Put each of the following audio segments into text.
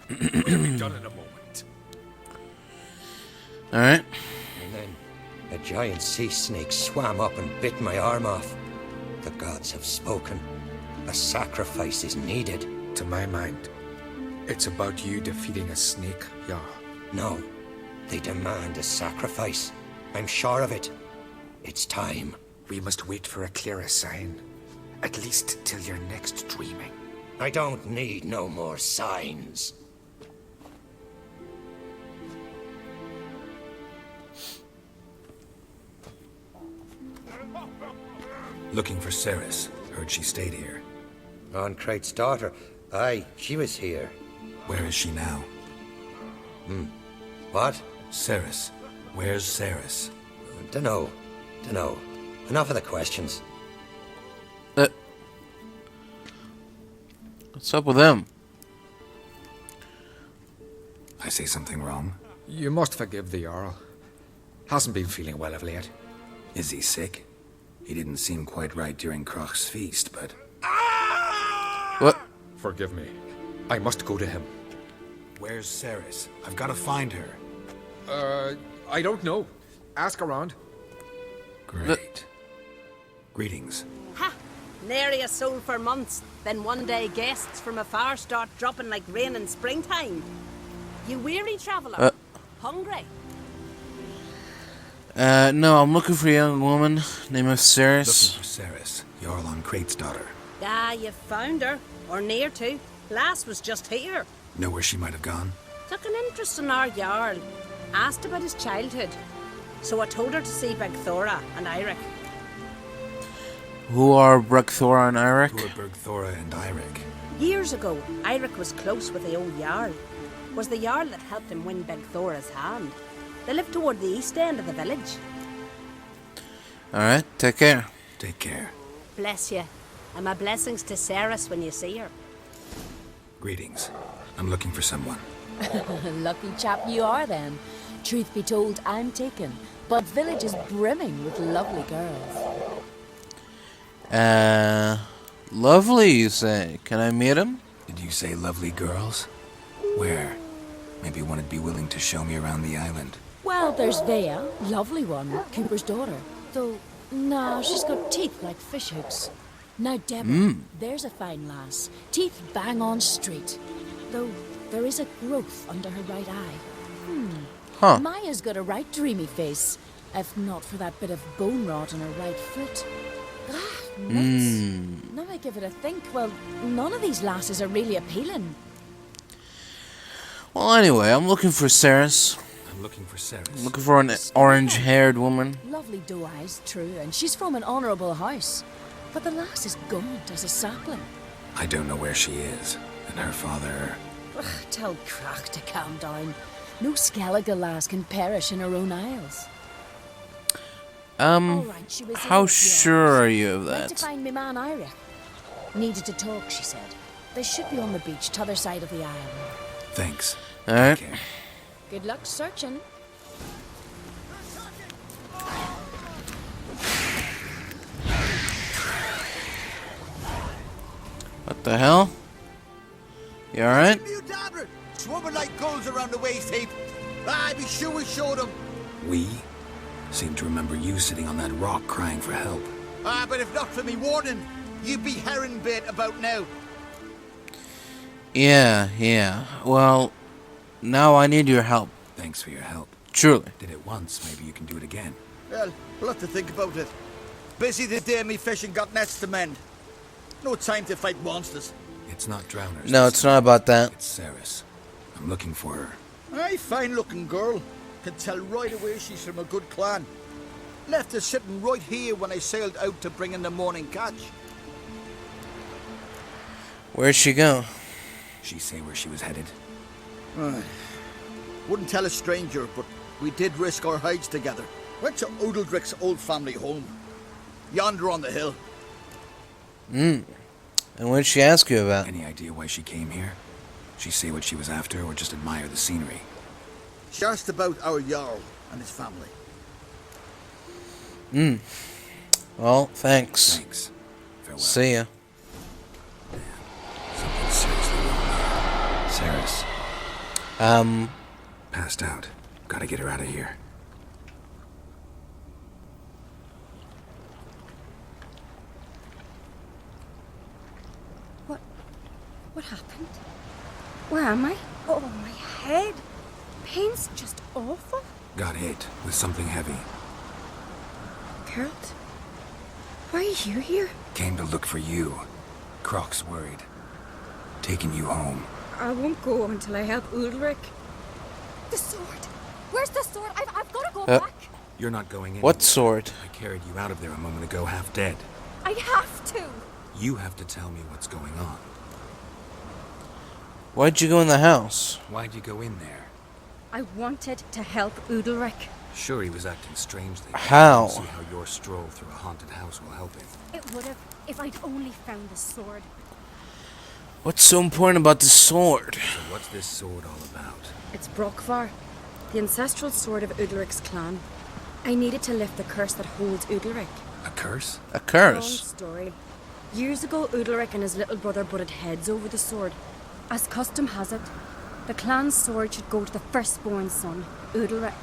We'll be done in a moment. Alright. And then a giant sea snake swam up and bit my arm off. The gods have spoken. A sacrifice is needed. To my mind, it's about you defeating a snake, Jarl. No, they demand a sacrifice. I'm sure of it. It's time. We must wait for a clearer sign. At least till your next dreaming. I don't need no more signs. Looking for Cerys. Heard she stayed here. On Craite's daughter. Aye, she was here. Where is she now? What? Cerys. Where's Cerys? Dunno. Enough of the questions. What's up with him? I say something wrong? You must forgive the Jarl. Hasn't been feeling well of late. Is he sick? He didn't seem quite right during Crach's feast, but... What? Forgive me. I must go to him. Where's Cerys? I've got to find her. I don't know. Ask around. Great. Greetings. Ha! Nary a soul for months. Then one day guests from afar start dropping like rain in springtime. You weary traveller? Hungry? No, I'm looking for a young woman named Cerys. Looking for Cerys, Jarl on Craite's daughter. Ah, you found her. Or near to. Lass was just here. Know where she might have gone? Took an interest in our Jarl. Asked about his childhood. So I told her to see Bergthora and Eirik. Who are Bergthora and Eirik? Who are Bergthora and Eirik? Years ago, Eirik was close with the old Jarl. Was the Jarl that helped him win Bergthora's hand. They lived toward the east end of the village. Alright, take care. Take care. Bless you. And my blessings to Cerys when you see her. Greetings. I'm looking for someone. Lucky chap you are then. Truth be told, I'm taken. But village is brimming with lovely girls. Lovely, you say. Can I meet him? Did you say lovely girls? Where? Maybe one would be willing to show me around the island. Well, there's Vea, lovely one, Cooper's daughter. Though, nah, she's got teeth like fish hooks. Now, Deborah, there's a fine lass. Teeth bang on straight. Though, there is a growth under her right eye. Huh. Maya's got a right dreamy face. If not for that bit of bone rot on her right foot. Ah, nuts. Now I give it a think, well, none of these lasses are really appealing. Well, anyway, I'm looking for Cerys. I'm looking for Cerys. I'm looking for an orange-haired woman. Lovely doe eyes, true, and she's from an honourable house. But the lass is gaunt as a sapling. I don't know where she is. And her father... Ugh, tell Craite to calm down. No Skelliger lass can perish in her own isles. All right, she was How in with sure yours. are you of Went to that? find me man Eirik. Needed to talk, she said. They should be on the beach, t'other side of the isle. Thanks. Alright. Take care. Good luck searching. What the hell? You alright? You dabbled, swimming like gulls around the waist heap. I be sure we showed them. We seem to remember you sitting on that rock crying for help. But if not for me warning, you'd be herring bait about now. Yeah. Well, now I need your help. Thanks for your help. Truly. Did it once, maybe you can do it again. Well, we'll have to think about it. Busy the day me fishing got nets to mend. No time to fight monsters. It's not drowners. No, it's not about that. It's Cerys. I'm looking for her. Aye, fine looking girl. Can tell right away she's from a good clan. Left her sitting right here when I sailed out to bring in the morning catch. Where'd she go? She say where she was headed? Wouldn't tell a stranger, but we did risk our hides together. Went to Udalryk's old family home. Yonder on the hill. And what did she ask you about? Any idea why she came here? She say what she was after, or just admire the scenery? She asked about our Jarl and his family. Well, thanks. Thanks. Farewell. See ya. Something's seriously wrong here. Cerys. Passed out. Gotta get her out of here. What happened? Where am I? Oh, my head. Pain's just awful. Got hit with something heavy. Geralt? Why are you here? Came to look for you. Croc's worried. Taking you home. I won't go until I help Udalryk. The sword! Where's the sword? I've got to go back. You're not going in. What sword? I carried you out of there a moment ago, half dead. I have to. You have to tell me what's going on. Why'd you go in the house? Why'd you go in there? I wanted to help Udalryk. Sure, he was acting strangely. How? See how your stroll through a haunted house will help him. It would have if I'd only found the sword. What's so important about the sword? So what's this sword all about? It's Brokvar, the ancestral sword of Udalryk's clan. I needed to lift the curse that holds Udalryk. A curse? A Long curse? story. Years ago, Udalryk and his little brother butted heads over the sword. As custom has it, the clan's sword should go to the firstborn son, Udalryk.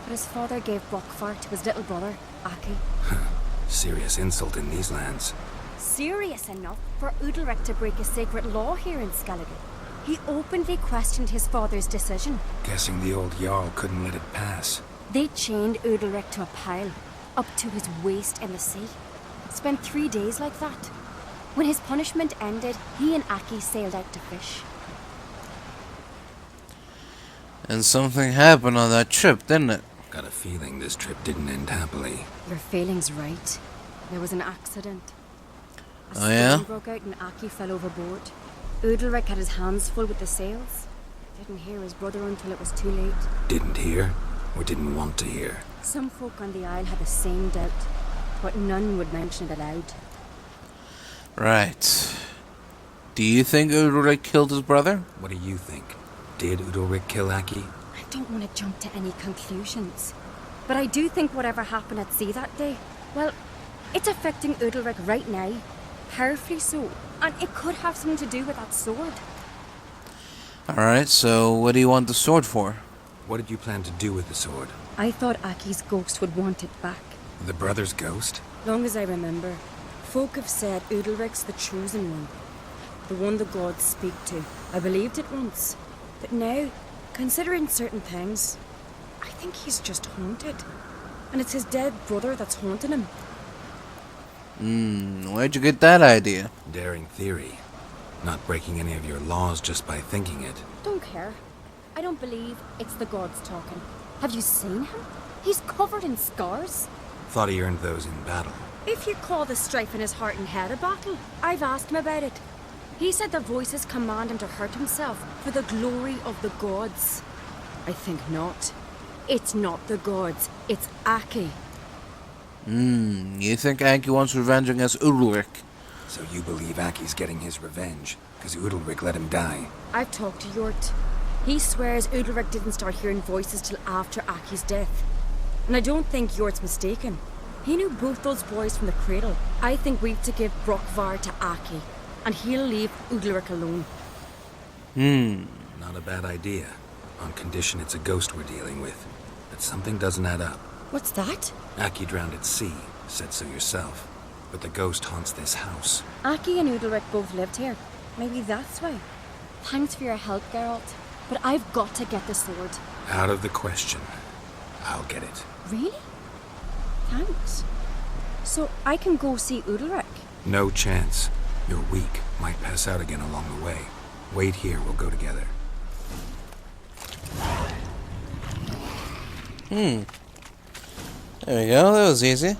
But his father gave Brokvar to his little brother, Aki. Serious insult in these lands. Serious enough for Udalryk to break a sacred law here in Skelligers. He openly questioned his father's decision. Guessing the old Jarl couldn't let it pass. They chained Udalryk to a pile, up to his waist in the sea. Spent 3 days like that. When his punishment ended, he and Aki sailed out to fish. And something happened on that trip, didn't it? Got a feeling this trip didn't end happily. Your feeling's right. There was an accident. A Oh, yeah? storm broke out and Aki fell overboard. Udalryk had his hands full with the sails. Didn't hear his brother until it was too late. Didn't hear, or didn't want to hear. Some folk on the isle had the same doubt, but none would mention it aloud. Right. Do you think Udalryk killed his brother? What do you think? Did Udalryk kill Aki? I don't want to jump to any conclusions, but I do think whatever happened at sea that day, well, it's affecting Udalryk right now, powerfully so, and it could have something to do with that sword. Alright, so what do you want the sword for? What did you plan to do with the sword? I thought Aki's ghost would want it back. The brother's ghost? Long as I remember, folk have said Udalryk's the chosen one, the one the gods speak to. I believed it once, but now, considering certain things, I think he's just haunted. And it's his dead brother that's haunting him. Where'd you get that idea? Daring theory. Not breaking any of your laws just by thinking it. Don't care. I don't believe it's the gods talking. Have you seen him? He's covered in scars. Thought he earned those in battle. If you call the strife in his heart and head a battle, I've asked him about it. He said the voices command him to hurt himself for the glory of the gods. I think not. It's not the gods, it's Aki. You think Aki wants revenge against Udalryk? So you believe Aki's getting his revenge, because Udalryk let him die? I've talked to Yort. He swears Udalryk didn't start hearing voices till after Aki's death. And I don't think Yort's mistaken. He knew both those boys from the cradle. I think we've to give Brokvar to Aki, and he'll leave Udalryk alone. Not a bad idea. On condition it's a ghost we're dealing with. But something doesn't add up. What's that? Aki drowned at sea, said so yourself. But the ghost haunts this house. Aki and Udalryk both lived here. Maybe that's why. Thanks for your help, Geralt. But I've got to get the sword. Out of the question. I'll get it. Really? Thanks. So I can go see Udalryk? No chance. You're weak. Might pass out again along the way. Wait here, we'll go together. There we go, that was easy.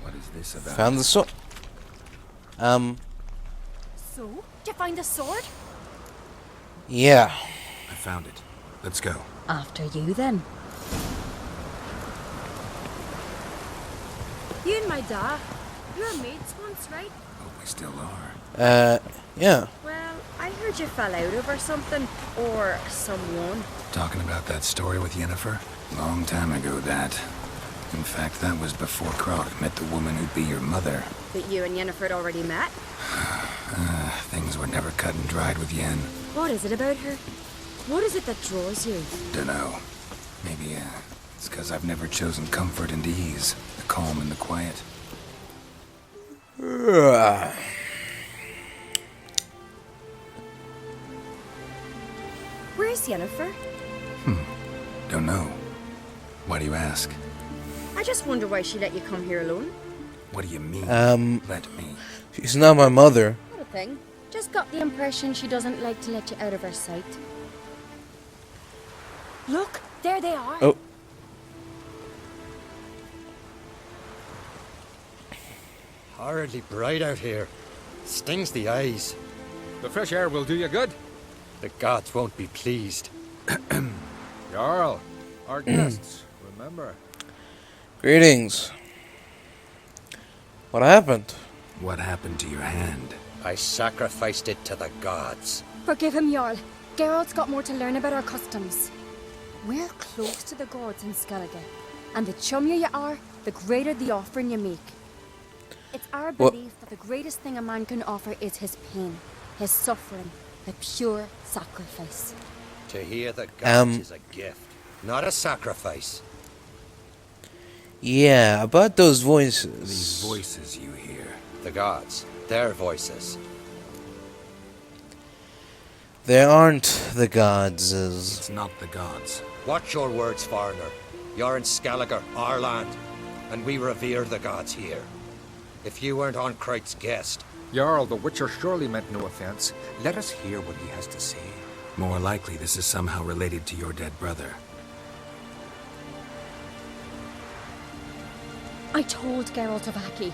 What is this about? Found the sword. So? Did you find the sword? Yeah. I found it. Let's go. After you, then. You and my dad, you were mates once, right? Hope we still are. Yeah. Well, I heard you fell out over something, or someone. Talking about that story with Yennefer? Long time ago, that. In fact, that was before Croc met the woman who'd be your mother. That you and Yennefer had already met? Things were never cut and dried with Yen. What is it about her? What is it that draws you? Dunno. Maybe, it's because I've never chosen comfort and ease, the calm and the quiet. Where's Yennefer? Don't know. Why do you ask? I just wonder why she let you come here alone. What do you mean, let me? She's not my mother. Not a thing. Just got the impression she doesn't like to let you out of her sight. Look, there they are. Oh. Horridly bright out here. Stings the eyes. The fresh air will do you good. The gods won't be pleased. Jarl, our guests, remember. Greetings. What happened? What happened to your hand? I sacrificed it to the gods. Forgive him, Jarl. Geralt's got more to learn about our customs. We're close to the gods in Skellige, and the chummier you are, the greater the offering you make. It's our belief that the greatest thing a man can offer is his pain, his suffering, the pure sacrifice. To hear the gods is a gift, not a sacrifice. Yeah, about those voices. These voices you hear. The gods, their voices. They aren't the gods. It's not the gods. Watch your words, foreigner. You're in Skelliger, our land, and we revere the gods here. If you weren't on Craite's guest... Jarl, the Witcher surely meant no offense. Let us hear what he has to say. More likely this is somehow related to your dead brother. I told Geralt of Aki.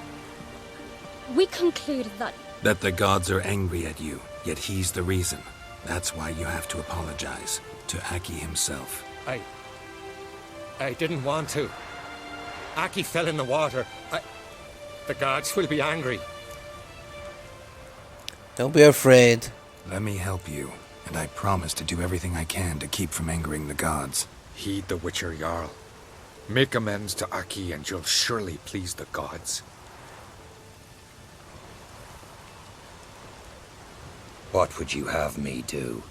We concluded that... That the gods are angry at you, yet he's the reason. That's why you have to apologize. To Aki himself. I didn't want to. Aki fell in the water. The gods will be angry. Don't be afraid. Let me help you, and I promise to do everything I can to keep from angering the gods. Heed the Witcher, Jarl. Make amends to Aki and you'll surely please the gods. What would you have me do?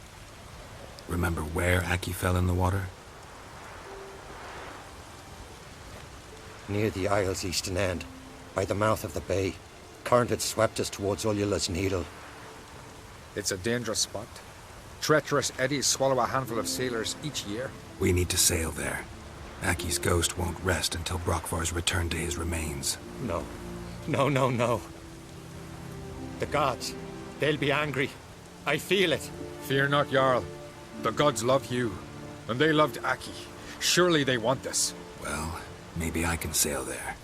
Remember where Aki fell in the water? Near the Isle's eastern end, by the mouth of the bay. Current had swept us towards Ullula's Needle. It's a dangerous spot. Treacherous eddies swallow a handful of sailors each year. We need to sail there. Aki's ghost won't rest until Brokvar's returned to his remains. No. No. The gods, they'll be angry. I feel it. Fear not, Jarl. The gods love you, and they loved Aki. Surely they want this. Well, maybe I can sail there.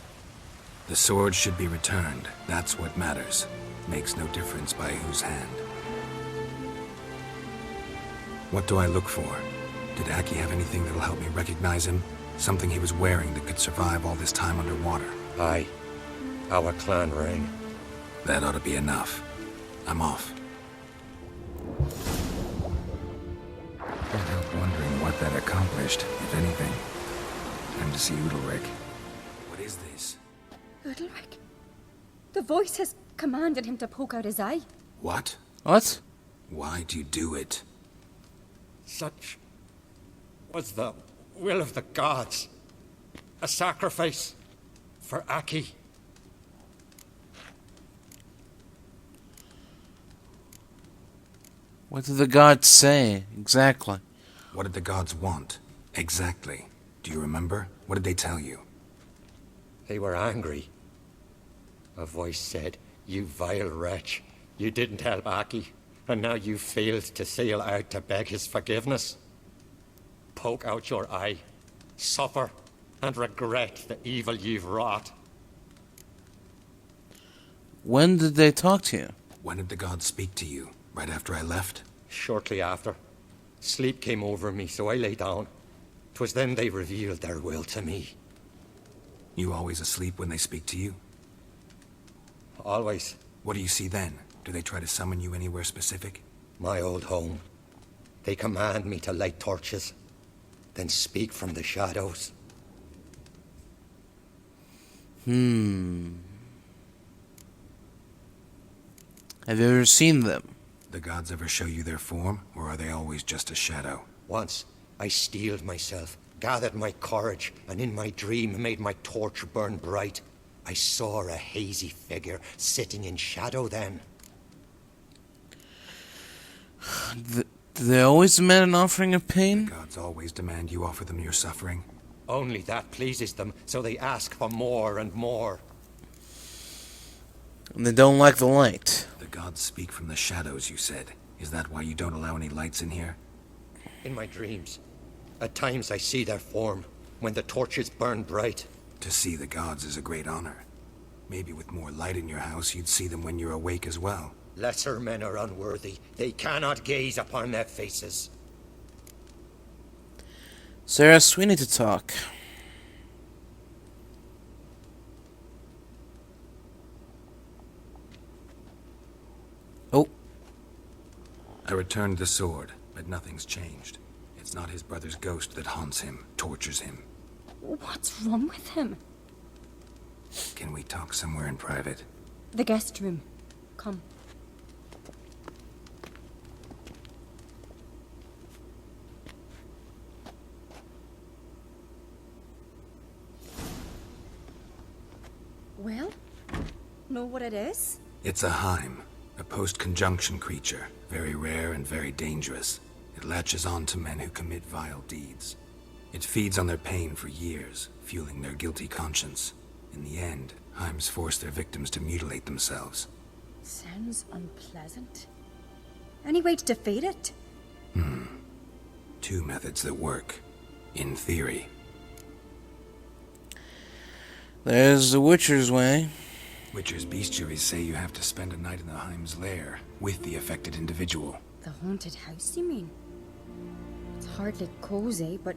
The sword should be returned. That's what matters. Makes no difference by whose hand. What do I look for? Did Aki have anything that'll help me recognize him? Something he was wearing that could survive all this time underwater? Aye. Our clan ring. That ought to be enough. I'm off. Can't help wondering what that accomplished, if anything. Time to see Udalryk. What is this? Udalryk? The voice has commanded him to poke out his eye. What? What? Why'd you do it? Such was the will of the gods. A sacrifice for Aki. What did the gods say, exactly? What did the gods want? Exactly. Do you remember? What did they tell you? They were angry. A voice said, "You vile wretch. You didn't help Aki, and now you failed to sail out to beg his forgiveness. Poke out your eye, suffer, and regret the evil you've wrought." When did they talk to you? When did the gods speak to you? Right after I left? Shortly after. Sleep came over me, so I lay down. 'Twas then they revealed their will to me. You always asleep when they speak to you? Always. What do you see then? Do they try to summon you anywhere specific? My old home. They command me to light torches, then speak from the shadows. Have you ever seen them? The gods ever show you their form, or are they always just a shadow? Once, I steeled myself, gathered my courage, and in my dream made my torch burn bright. I saw a hazy figure sitting in shadow then. Do they always demand an offering of pain? The gods always demand you offer them your suffering. Only that pleases them, so they ask for more and more. And they don't like the light. The gods speak from the shadows, you said. Is that why you don't allow any lights in here? In my dreams, at times I see their form, when the torches burn bright. To see the gods is a great honor. Maybe with more light in your house, you'd see them when you're awake as well. Lesser men are unworthy. They cannot gaze upon their faces. Cerys, we need to talk. Oh. I returned the sword, but nothing's changed. It's not his brother's ghost that haunts him, tortures him. What's wrong with him? Can we talk somewhere in private? The guest room. Come. Well, know what it is? It's a Heim, a post-conjunction creature, very rare and very dangerous. It latches on to men who commit vile deeds. It feeds on their pain for years, fueling their guilty conscience. In the end, Heims force their victims to mutilate themselves. Sounds unpleasant. Any way to defeat it? Two methods that work. In theory. There's the Witcher's way. Witcher's bestiaries say you have to spend a night in the Heim's lair with the affected individual. The haunted house, you mean? It's hardly cozy, but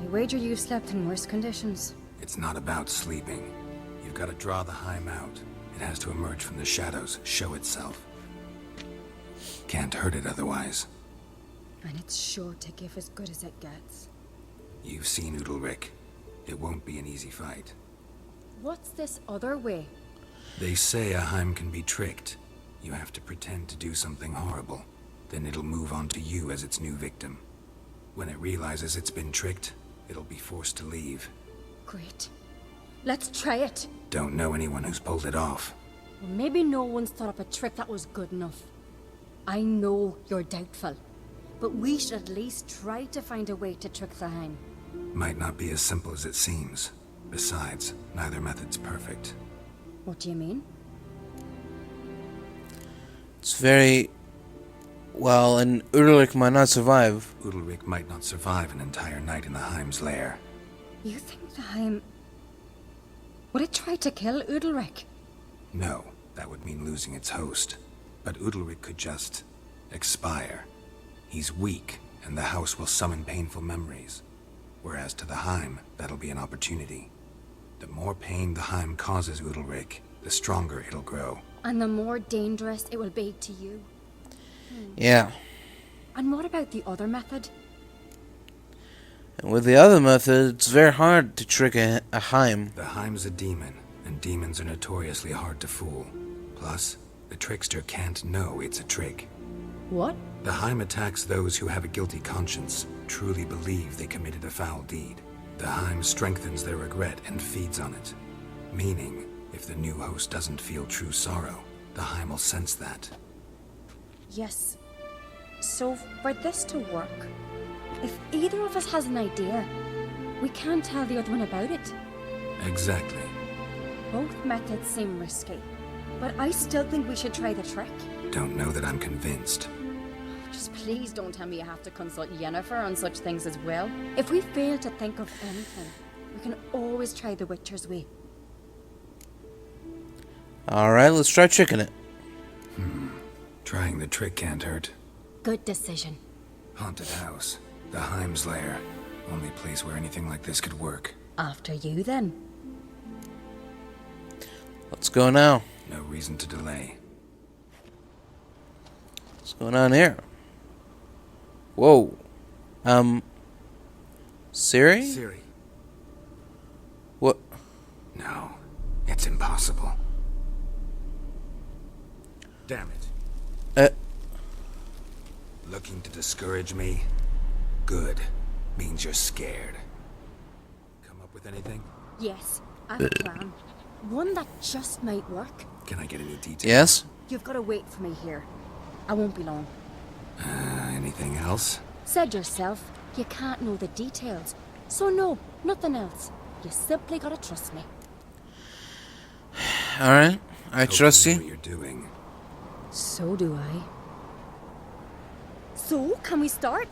I wager you've slept in worse conditions. It's not about sleeping. You've got to draw the Heim out. It has to emerge from the shadows, show itself. Can't hurt it otherwise. And it's sure to give as good as it gets. You've seen Udalryk. It won't be an easy fight. What's this other way? They say a Heim can be tricked. You have to pretend to do something horrible. Then it'll move on to you as its new victim. When it realizes it's been tricked, it'll be forced to leave. Great. Let's try it. Don't know anyone who's pulled it off. Well, maybe no one's thought up a trick that was good enough. I know you're doubtful, but we should at least try to find a way to trick the Heim. Might not be as simple as it seems. Besides, neither method's perfect. What do you mean? It's very... well, and Udalryk might not survive. Udalryk might not survive an entire night in the Heim's lair. You think the Heim... would it try to kill Udalryk? No, that would mean losing its host. But Udalryk could just... expire. He's weak, and the house will summon painful memories. Whereas to the Heim, that'll be an opportunity. The more pain the Heim causes Udalryk, the stronger it'll grow. And the more dangerous it will be to you. Yeah. And what about the other method? And with the other method, it's very hard to trick a Heim. The Heim's a demon, and demons are notoriously hard to fool. Plus, the trickster can't know it's a trick. What? The Heim attacks those who have a guilty conscience, truly believe they committed a foul deed. The Heim strengthens their regret and feeds on it. Meaning, if the new host doesn't feel true sorrow, the Heim will sense that. Yes. So, for this to work, if either of us has an idea, we can't tell the other one about it. Exactly. Both methods seem risky, but I still think we should try the trick. Don't know that I'm convinced. Just please don't tell me you have to consult Yennefer on such things as well. If we fail to think of anything, we can always try the Witcher's way. Alright, let's try tricking it. Trying the trick can't hurt. Good decision. Haunted house. The Heim's lair. Only place where anything like this could work. After you, then. Let's go now. No reason to delay. What's going on here? Whoa. Siri? Ciri. What? No. It's impossible. Damn it. Looking to discourage me? Good. Means you're scared. Come up with anything? Yes, I have a plan. One that just might work. Can I get any details? Yes? You've got to wait for me here. I won't be long. Anything else? Said yourself, you can't know the details. So no, nothing else. You simply gotta trust me. Alright, I trust Know what you. you're doing. So do I. So, can we start?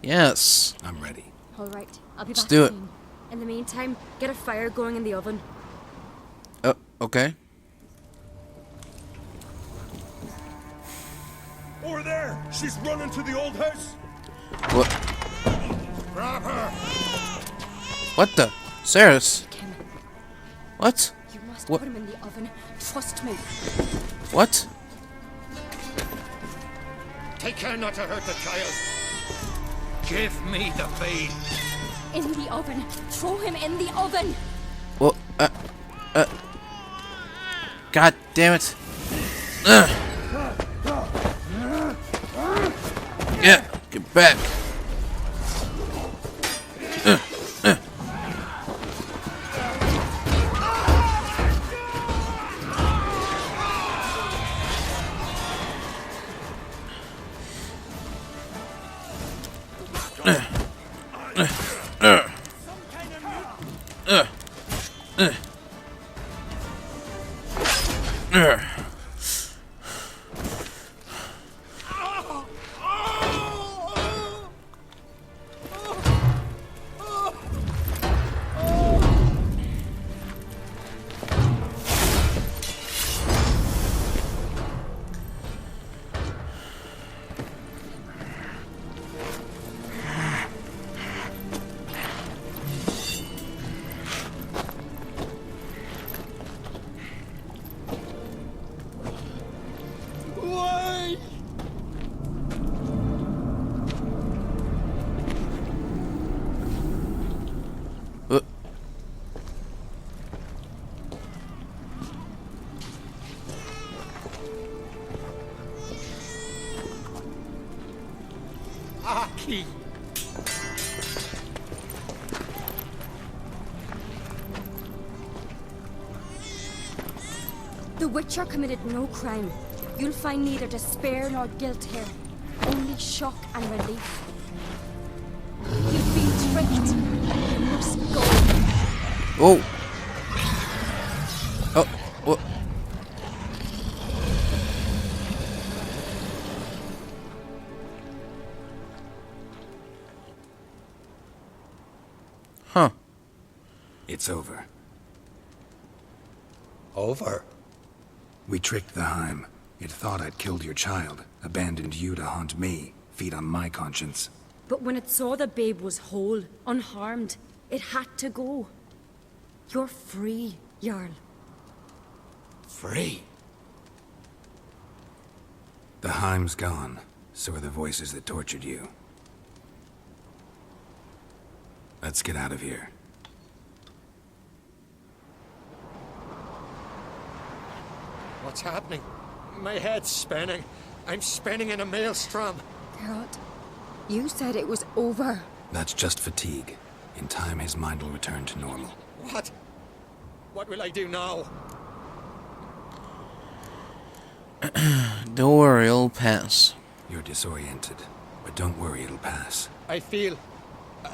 Yes. I'm ready. Alright, I'll be Let's back do it. soon. In the meantime, get a fire going in the oven. Oh, okay. Over there! She's running to the old house! What? Grab her! What the? Cerys? Kim, What? you must What? put him in the oven. Trust me. What? Take care not to hurt the child. Give me the babe. In the oven. Throw him in the oven. Well, God damn it. Ugh. Yeah, get back. Why? Aki! The Witcher committed no crime. You'll find neither despair nor guilt here. Only shock and relief. You've been tricked. You must go. Oh. Oh. What? Huh. It's over. Over? We tricked the Heim. It thought I'd killed your child, abandoned you to haunt me, feed on my conscience. But when it saw the babe was whole, unharmed, it had to go. You're free, Jarl. Free? The Heim's gone, so are the voices that tortured you. Let's get out of here. What's happening? My head's spinning. I'm spinning in a maelstrom. Geralt, you said it was over. That's just fatigue. In time, his mind will return to normal. What? What will I do now? Don't worry, it'll pass. You're disoriented, but don't worry, it'll pass. I feel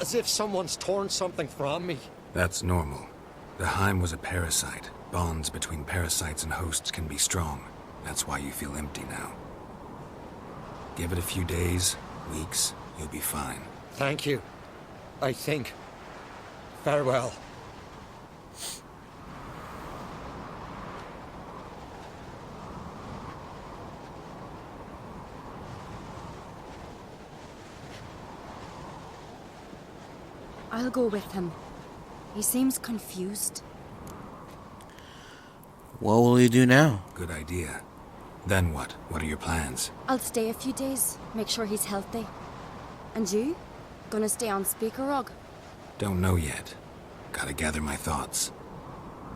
as if someone's torn something from me. That's normal. The Heim was a parasite. Bonds between parasites and hosts can be strong. That's why you feel empty now. Give it a few days, weeks, you'll be fine. Thank you. I think. Farewell. I'll go with him. He seems confused. What will you do now? Good idea. Then what? What are your plans? I'll stay a few days, make sure he's healthy. And you? Gonna stay on Speaker Rog? Don't know yet. Gotta gather my thoughts.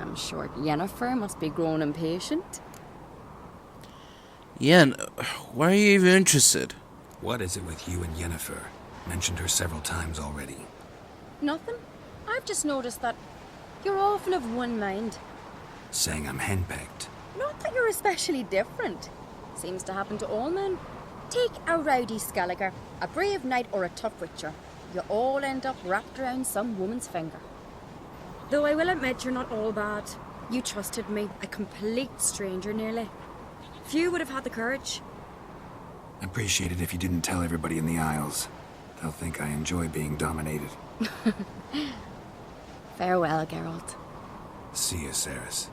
I'm sure Yennefer must be grown impatient. Yeah, and why are you even interested? What is it with you and Yennefer? Mentioned her several times already. Nothing. I've just noticed that you're often of one mind. Saying I'm henpecked. Not that you're especially different. Seems to happen to all men. Take a rowdy Skelliger, a brave knight or a tough witcher. You all end up wrapped around some woman's finger. Though I will admit you're not all bad. You trusted me, a complete stranger nearly. Few would have had the courage. Appreciate it if you didn't tell everybody in the Isles. They'll think I enjoy being dominated. Farewell, Geralt. See you, Cerys.